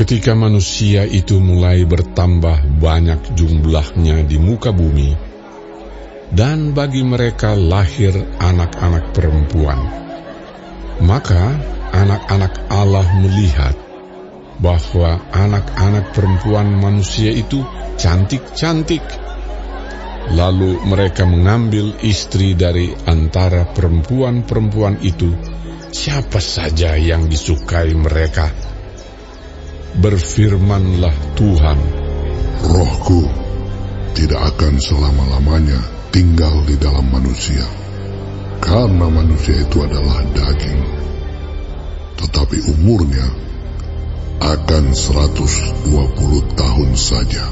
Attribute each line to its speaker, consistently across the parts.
Speaker 1: Ketika manusia itu mulai bertambah banyak jumlahnya di muka bumi, dan bagi mereka lahir anak-anak perempuan, maka anak-anak Allah melihat bahwa anak-anak perempuan manusia itu cantik-cantik. Lalu mereka mengambil istri dari antara perempuan-perempuan itu, siapa saja yang disukai mereka. Berfirmanlah Tuhan,
Speaker 2: Rohku tidak akan selama-lamanya tinggal di dalam manusia, karena manusia itu adalah daging, tetapi umurnya akan 120 tahun saja.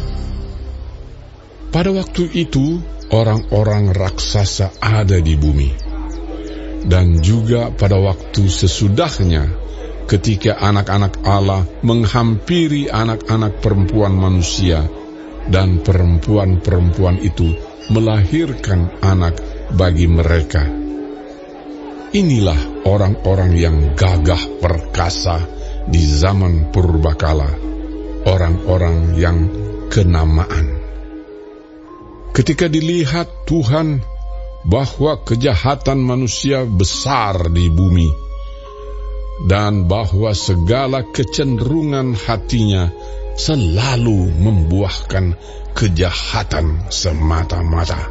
Speaker 1: Pada waktu itu, orang-orang raksasa ada di bumi. Dan juga pada waktu sesudahnya, ketika anak-anak Allah menghampiri anak-anak perempuan manusia, dan perempuan-perempuan itu melahirkan anak bagi mereka. Inilah orang-orang yang gagah perkasa di zaman purbakala, orang-orang yang kenamaan. Ketika dilihat Tuhan bahwa kejahatan manusia besar di bumi, dan bahwa segala kecenderungan hatinya selalu membuahkan kejahatan semata-mata,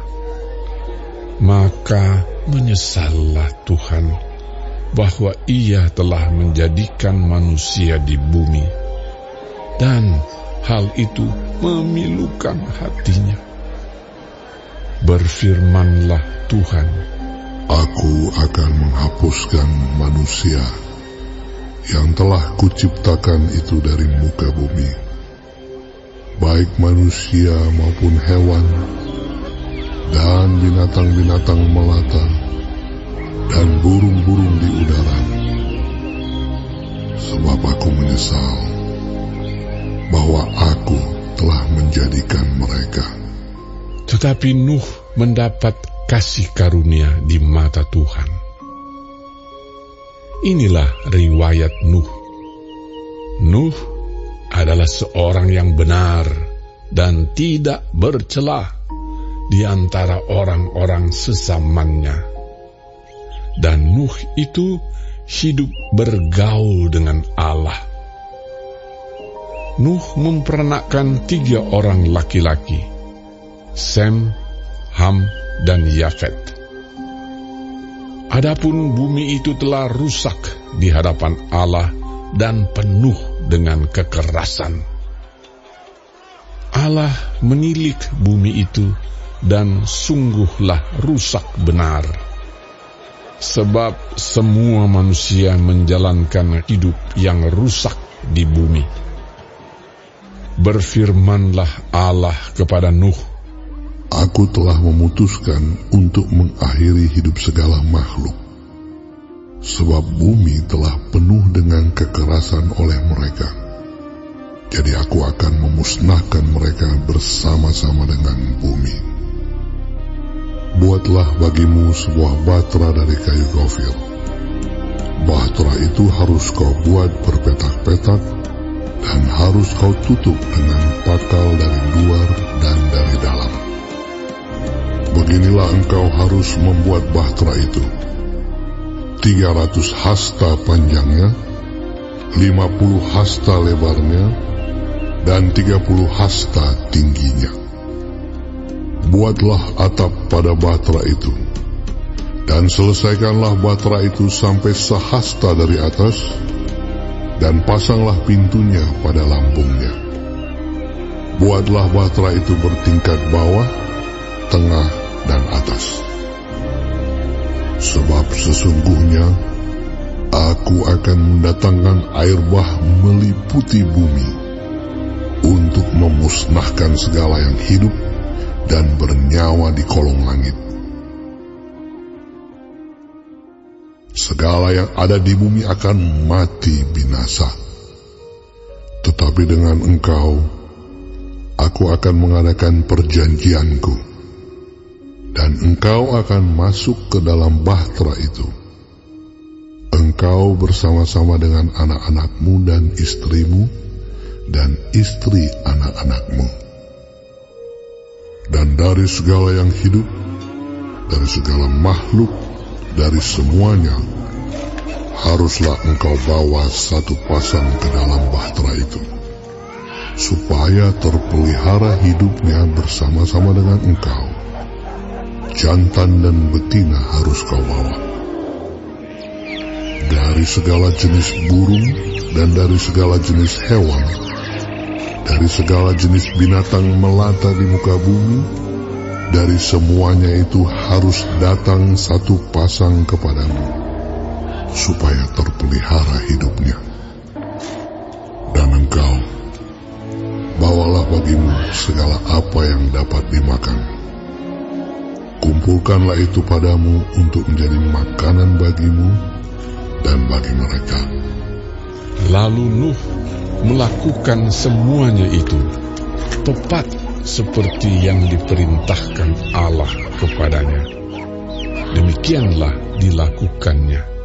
Speaker 1: maka menyesallah Tuhan bahwa Ia telah menjadikan manusia di bumi, dan hal itu memilukan hatinya. Berfirmanlah Tuhan,
Speaker 2: Aku akan menghapuskan manusia yang telah kuciptakan itu dari muka bumi, baik manusia maupun hewan, dan binatang-binatang melata, dan burung-burung di udara. Sebab aku menyesal bahwa aku telah menjadikan mereka.
Speaker 1: Tetapi Nuh mendapat kasih karunia di mata Tuhan. Inilah riwayat Nuh. Nuh adalah seorang yang benar dan tidak bercela di antara orang-orang sesamanya. Dan Nuh itu hidup bergaul dengan Allah. Nuh mempernakkan 3 orang laki-laki, Sem, Ham, dan Yafet. Adapun bumi itu telah rusak di hadapan Allah dan penuh dengan kekerasan. Allah menilik bumi itu, dan sungguhlah rusak benar. Sebab semua manusia menjalankan hidup yang rusak di bumi. Berfirmanlah Allah kepada Nuh,
Speaker 2: Aku telah memutuskan untuk mengakhiri hidup segala makhluk, sebab bumi telah penuh dengan kekerasan oleh mereka. Jadi aku akan memusnahkan mereka bersama-sama dengan bumi. Buatlah bagimu sebuah batra dari kayu gofir. Batra itu harus kau buat berpetak-petak, dan harus kau tutup dengan pakal dari luar dan dari dalam. Beginilah engkau harus membuat bahtera itu: 300 hasta panjangnya, 50 hasta lebarnya, dan 30 hasta tingginya. Buatlah atap pada bahtera itu, dan selesaikanlah bahtera itu sampai sehasta dari atas, dan pasanglah pintunya pada lambungnya. Buatlah bahtera itu bertingkat bawah, tengah, dan atas. Sebab sesungguhnya aku akan mendatangkan air bah meliputi bumi untuk memusnahkan segala yang hidup dan bernyawa di kolong langit. Segala yang ada di bumi akan mati binasa. Tetapi dengan engkau, aku akan mengadakan perjanjianku, dan engkau akan masuk ke dalam bahtera itu. Engkau bersama-sama dengan anak-anakmu dan istrimu, dan istri anak-anakmu. Dan dari segala yang hidup, dari segala makhluk, dari semuanya, haruslah engkau bawa satu pasang ke dalam bahtera itu, supaya terpelihara hidupnya bersama-sama dengan engkau. Jantan dan betina harus kau bawa. Dari segala jenis burung dan dari segala jenis hewan, dari segala jenis binatang melata di muka bumi, dari semuanya itu harus datang satu pasang kepadamu, supaya terpelihara hidupnya. Dan engkau, bawalah bagimu segala apa yang dapat dimakan. Kumpulkanlah itu padamu untuk menjadi makanan bagimu dan bagi mereka.
Speaker 1: Lalu Nuh melakukan semuanya itu, tepat seperti yang diperintahkan Allah kepadanya. Demikianlah dilakukannya.